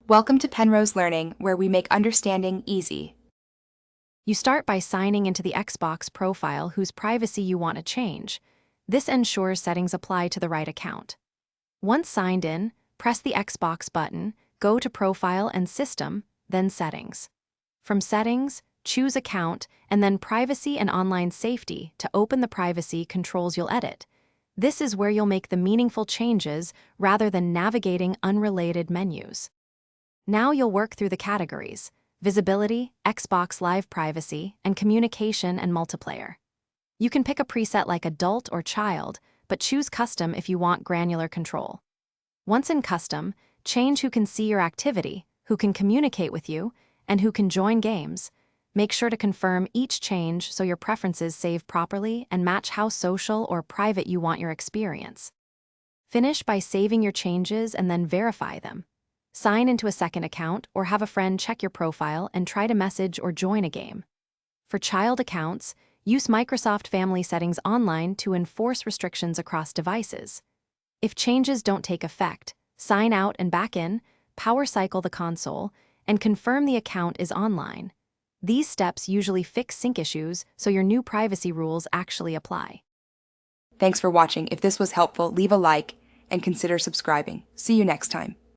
Welcome to Penrose Learning, where we make understanding easy. You start by signing into the Xbox profile whose privacy you want to change. This ensures settings apply to the right account. Once signed in, press the Xbox button, go to Profile and System, then Settings. From Settings, choose Account, and then Privacy and Online Safety to open the privacy controls you'll edit. This is where you'll make the meaningful changes rather than navigating unrelated menus. Now you'll work through the categories: Visibility, Xbox Live Privacy, and Communication and Multiplayer. You can pick a preset like Adult or Child, but choose Custom if you want granular control. Once in Custom, change who can see your activity, who can communicate with you, and who can join games. Make sure to confirm each change so your preferences save properly and match how social or private you want your experience. Finish by saving your changes and then verify them. Sign into a second account or have a friend check your profile and try to message or join a game. For child accounts, use Microsoft Family Settings online to enforce restrictions across devices. If changes don't take effect, sign out and back in, power cycle the console, and confirm the account is online. These steps usually fix sync issues so your new privacy rules actually apply. Thanks for watching. If this was helpful, leave a like and consider subscribing. See you next time.